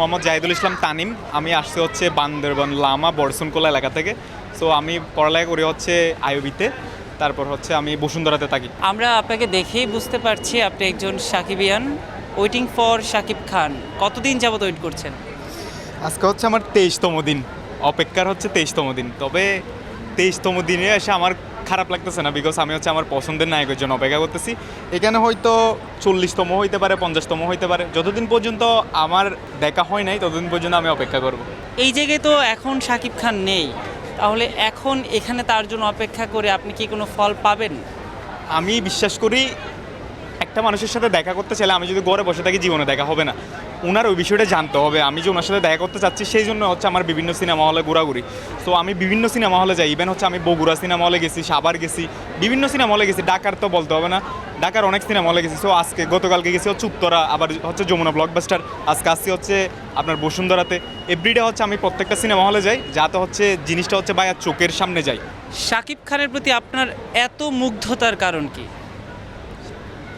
মোহাম্মদ জাহিদুল ইসলাম তানিম। আমি আসছি হচ্ছে বান্দরবান লামা বরসুনকোলা এলাকা থেকে। সো আমি পড়ালেখা করি হচ্ছে আইওবিতে, তারপর হচ্ছে আমি বসুন্ধরাতে থাকি। আমরা আপনাকে দেখেই বুঝতে পারছি আপনি একজন সাকিবিয়ান। ওয়েটিং ফর শাকিব খান, কতদিন যাবত ওয়েট করছেন? আজকে হচ্ছে আমার 23তম দিন, অপেক্ষার হচ্ছে 23তম দিন। তবে 23তম দিনে এসে আমার খারাপ লাগতেছে না, বিকজ আমি হচ্ছে আমার পছন্দের নায়কের জন্য অপেক্ষা করতেছি। এখানে হয়তো 40তম হইতে পারে, 50তম হইতে পারে। যতদিন পর্যন্ত আমার দেখা হয় নাই ততদিন পর্যন্ত আমি অপেক্ষা করব। এই জায়গায় তো এখন শাকিব খান নেই, তাহলে এখন এখানে তার জন্য অপেক্ষা করে আপনি কি কোনো ফল পাবেন? আমি বিশ্বাস করি একটা মানুষের সাথে দেখা করতে চাইলে আমি যদি ঘরে বসে থাকি জীবনে দেখা হবে না। ওনার ওই বিষয়টা জানতে হবে। আমি যে ওনার সাথে দেখা করতে চাচ্ছি সেই জন্য হচ্ছে আমার বিভিন্ন সিনেমা হলে ঘোরাঘুরি। সো আমি বিভিন্ন সিনেমা হলে যাই, ইভেন হচ্ছে আমি বগুড়া সিনেমা হলে গেছি, সাভার গেছি, বিভিন্ন সিনেমা হলে গেছি। ঢাকার তো বলতে হবে না, ঢাকার অনেক সিনেমা হলে গেছি। সো আজকে গতকালকে গেছি হচ্ছে উত্তরা, আবার হচ্ছে যমুনা ব্লকবাস্টার, আজকে আসছি হচ্ছে আপনার বসুন্ধরাতে। এভরিডে হচ্ছে আমি প্রত্যেকটা সিনেমা হলে যাই, যাতে হচ্ছে জিনিসটা হচ্ছে ভাইয়া চোখের সামনে যাই। শাকিব খানের প্রতি আপনার এত মুগ্ধতার কারণ কি?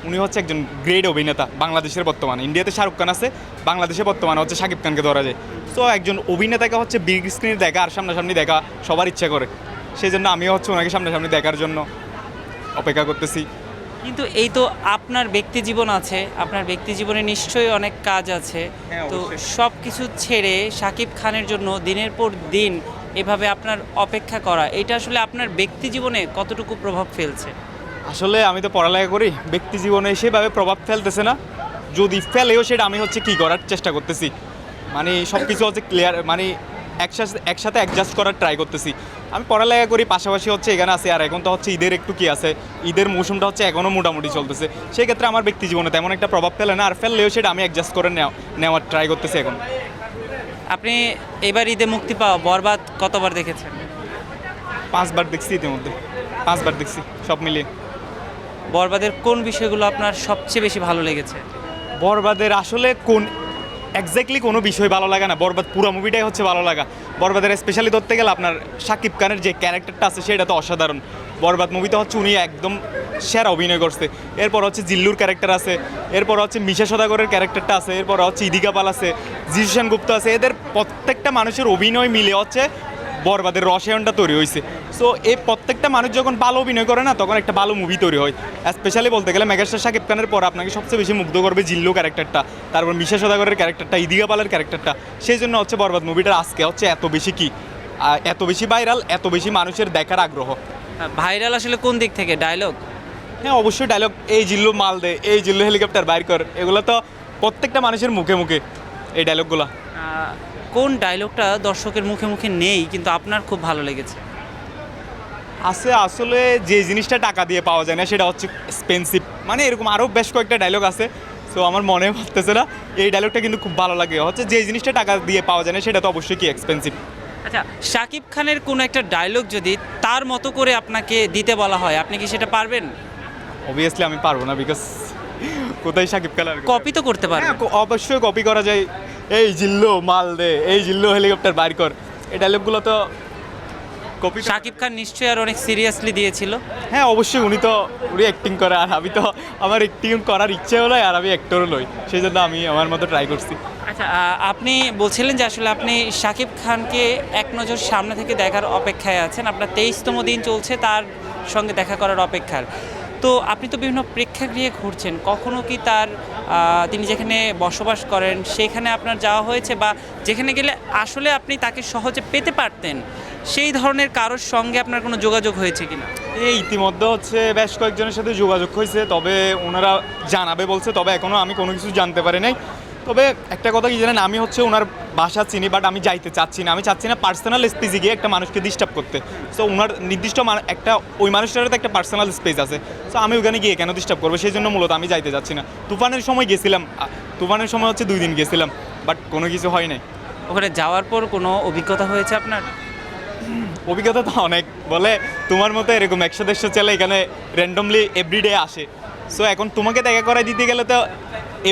উনি হচ্ছে একজন গ্রেট অভিনেতা বাংলাদেশের বর্তমানে। ইন্ডিয়াতে শাহরুখ খান আছে, বাংলাদেশে বর্তমানে হচ্ছে শাকিব খানকে ধরা যায়। সো একজন অভিনেতাকে হচ্ছে বিগ স্ক্রিনে দেখা আর সামনাসামনি দেখা সবার ইচ্ছা করে। সেই জন্য আমিও হচ্ছে ওনাকে সামনাসামনি দেখার জন্য অপেক্ষা করতেছি। কিন্তু এই তো আপনার ব্যক্তি জীবন আছে, আপনার ব্যক্তি জীবনে নিশ্চয়ই অনেক কাজ আছে। হ্যাঁ, তো অবশ্যই। সব কিছু ছেড়ে শাকিব খানের জন্য দিনের পর দিন এভাবে আপনার অপেক্ষা করা, এটা আসলে আপনার ব্যক্তি জীবনে কতটুকু প্রভাব ফেলছে? আসলে আমি তো পড়ালেখা করি, ব্যক্তি জীবনে সেভাবে প্রভাব ফেলতেছে না। যদি ফেলেও সেটা আমি হচ্ছে কী করার চেষ্টা করতেছি, মানে সব কিছু হচ্ছে ক্লিয়ার, মানে একসাথে অ্যাডজাস্ট করার ট্রাই করতেছি। আমি পড়ালেখা করি, পাশাপাশি হচ্ছে এখানে আছে। আর এখন তো হচ্ছে ঈদের একটু কি আছে, ঈদের মৌসুমটা হচ্ছে এখনও মোটামুটি চলতেছে। সেই ক্ষেত্রে আমার ব্যক্তি জীবনে তেমন একটা প্রভাব ফেলে না, আর ফেললেও সেটা আমি অ্যাডজাস্ট করে নেওয়ার ট্রাই করতেছি এখন। আপনি এবার ঈদে মুক্তি পাওয়া বরবাদ কতবার দেখেছেন? 5বার দেখছি, ইতিমধ্যে 5বার দেখছি সব মিলিয়ে। বরবাদের কোন বিষয়গুলো আপনার সবচেয়ে বেশি ভালো লেগেছে? বরবাদের আসলে কোন এক্স্যাক্টলি কোনো বিষয় ভালো লাগে না, বরবাদ পুরো মুভিটাই হচ্ছে ভালো লাগা। বরবাদের স্পেশালি ধরতে গেলে আপনার শাকিব খানের যে ক্যারেক্টারটা আছে সেটা তো অসাধারণ। বরবাদ মুভিতে হচ্ছে উনি একদম সেরা অভিনয় করছে। এরপর হচ্ছে জিল্লুর ক্যারেক্টার আছে, এরপর হচ্ছে মিশা সদাগরের ক্যারেক্টারটা আছে, এরপর হচ্ছে ইদিকা পাল আছে, জিশু সেনগুপ্ত আছে। এদের প্রত্যেকটা মানুষের অভিনয় মিলে হচ্ছে বরবাদের রসায়নটা তৈরি হয়েছে। সো এই প্রত্যেকটা মানুষ যখন ভালো অভিনয় করে না, তখন একটা ভালো মুভি তৈরি হয়। স্পেশালি বলতে গেলে মেগাস্টার শাকিব খানের পর আপনাকে সবচেয়ে বেশি মুগ্ধ করবে জিল্লু ক্যারেক্টারটা, তারপর মিশা সদাগরের ক্যারেক্টারটা, ইদিকা পালের ক্যারেক্টারটা। সেই জন্য হচ্ছে বরবাদ মুভিটা আজকে হচ্ছে এত বেশি এত বেশি ভাইরাল, এত বেশি মানুষের দেখার আগ্রহ। ভাইরাল আসলে কোন দিক থেকে? ডায়লগ? হ্যাঁ, অবশ্যই ডায়লগ। এই জিল্লু মাল দে, এই জিল্লু হেলিকপ্টার বাইর কর, এগুলো তো প্রত্যেকটা মানুষের মুখে মুখে এই ডায়লগগুলো। কোন ডায়লগটা দর্শকের মুখে মুখে নেই কিন্তু আপনার খুব ভালো লেগেছে? আছে আসলে যে জিনিসটা টাকা দিয়ে পাওয়া যায় না সেটা হচ্ছে এক্সপেন্সিভ, মানে এরকম আরও বেশ কয়েকটা ডায়লগ আছে। সো আমার মনে পড়তেছে না, এই ডায়লগটা কিন্তু খুব ভালো লাগে। হচ্ছে যে জিনিসটা টাকা দিয়ে পাওয়া যায় না সেটা তো অবশ্যই কি এক্সপেন্সিভ। আচ্ছা, শাকিব খানের কোনো একটা ডায়লগ যদি তার মতো করে আপনাকে দিতে বলা হয়, আপনি কি সেটা পারবেন? অবভিয়াসলি আমি পারবো না, বিকজ কোথায় শাকিব খান। কপি তো করতে পারবেন। অবশ্যই কপি করা যায়। এই জিল্লু মাল দে, এই জিল্লু হেলিকপ্টার বাইর কর, এই ডায়লগগুলো তো কপি। শাকিব খান নিশ্চয়ই আর অনেক সিরিয়াসলি দিয়েছিল। হ্যাঁ, অবশ্যই উনি অ্যাক্টিং করে, আর আমি তো আমার অ্যাক্টিং করার ইচ্ছে হলো, আর আমি অ্যাক্টরও নই, সেই জন্য আমি আমার মতো ট্রাই করছি। আচ্ছা, আপনি বলছিলেন যে আসলে আপনি শাকিব খানকে এক নজর সামনে থেকে দেখার অপেক্ষায় আছেন, আপনার 23তম দিন চলছে তার সঙ্গে দেখা করার অপেক্ষার। তো আপনি তো বিভিন্ন প্রেক্ষাগৃহে ঘুরছেন, কখনো কি তার তিনি যেখানে বসবাস করেন সেখানে আপনার যাওয়া হয়েছে, বা যেখানে গেলে আসলে আপনি তাকে সহজে পেতে পারতেন সেই ধরনের কারোর সঙ্গে আপনার কোনো যোগাযোগ হয়েছে কিনা? এই ইতিমধ্যে হচ্ছে বেশ কয়েকজনের সাথে যোগাযোগ হয়েছে, তবে ওনারা জানাবে বলছে, তবে এখনও আমি কোনো কিছু জানতে পারি নাই। তবে একটা কথা কি জানেন, আমি হচ্ছে ওনার বাসা চিনি, বাট আমি যাইতে চাচ্ছি না। আমি চাচ্ছি না পার্সোনাল স্পেসে গিয়ে একটা মানুষকে ডিস্টার্ব করতে। সো ওনার নির্দিষ্ট একটা ওই মানুষটারও তো একটা পার্সোনাল স্পেস আছে। সো আমি ওখানে গিয়ে কেন ডিস্টার্ব করবো, সেই জন্য মূলত আমি যাইতে চাচ্ছি না। তুফানের সময় গেছিলাম, তুফানের সময় হচ্ছে 2 দিন গেছিলাম, বাট কোনো কিছু হয় নাই। ওখানে যাওয়ার পর কোনো অভিজ্ঞতা হয়েছে আপনার? অভিজ্ঞতা তো অনেক, বলে তোমার মতো এরকম 100-150 ছেলে এখানে র্যান্ডমলি এভরিডে আসে। সো এখন তোমাকে দেখা করে দিতে গেলে তো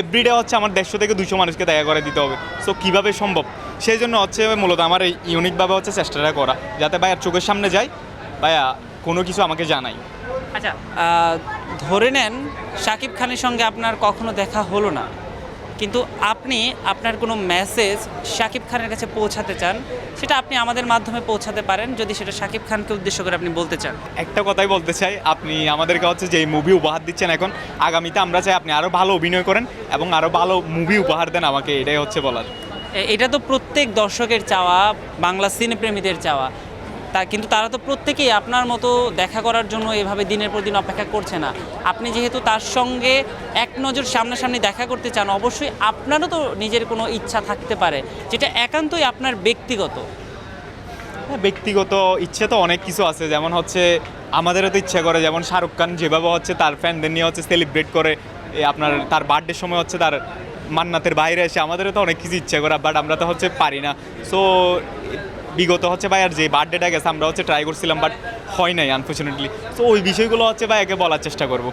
এভরিডে হচ্ছে আমার 150 থেকে 200 মানুষকে দেখা করে দিতে হবে। সো কীভাবে সম্ভব, সেই জন্য হচ্ছে মূলত আমার এই ইউনিকভাবে হচ্ছে চেষ্টাটা করা, যাতে ভাইয়ার চোখের সামনে যায়, ভাইয়া কোনো কিছু আমাকে জানাই। আচ্ছা, ধরে নেন শাকিব খানের সঙ্গে আপনার কখনো দেখা হলো না, কিন্তু আপনি আপনার কোনো মেসেজ শাকিব খানের কাছে পৌঁছাতে চান, সেটা আপনি আমাদের মাধ্যমে পৌঁছাতে পারেন, যদি সেটা শাকিব খানকে উদ্দেশ্য করে আপনি বলতে চান। একটা কথাই বলতে চাই, আপনি আমাদেরকে হচ্ছে যে মুভি উপহার দিচ্ছেন এখন, আগামীতে আমরা চাই আপনি আরও ভালো অভিনয় করেন এবং আরও ভালো মুভি উপহার দেন আমাকে, এটাই হচ্ছে বলার। এটা তো প্রত্যেক দর্শকের চাওয়া, বাংলা সিনেপ্রেমীদের চাওয়া। কিন্তু তারা তো প্রত্যেকেই আপনার মতো দেখা করার জন্য এভাবে দিনের পর দিন অপেক্ষা করছে না। আপনি যেহেতু তার সঙ্গে এক নজর সামনাসামনি দেখা করতে চান, অবশ্যই আপনারও তো নিজের কোনো ইচ্ছা থাকতে পারে, যেটা একান্তই আপনার ব্যক্তিগত। হ্যাঁ, ব্যক্তিগত ইচ্ছে তো অনেক কিছু আছে, যেমন হচ্ছে আমাদেরও তো ইচ্ছা করে, যেমন শাহরুখ খান যেভাবে হচ্ছে তার ফ্যানদের নিয়ে হচ্ছে সেলিব্রেট করে, আপনার তার বার্থডের সময় হচ্ছে তার মান্নাতের বাইরে এসে, আমাদেরও তো অনেক কিছু ইচ্ছা করে, বাট আমরা তো হচ্ছে পারি না। সো বিগত হচ্ছে ভাই আর যে বার্থডেটা গেছে আমরা হচ্ছে ট্রাই করছিলাম, বাট হয় নাই আনফর্চুনেটলি। সো ওই বিষয়গুলো হচ্ছে ভাই একে বলার চেষ্টা করবো।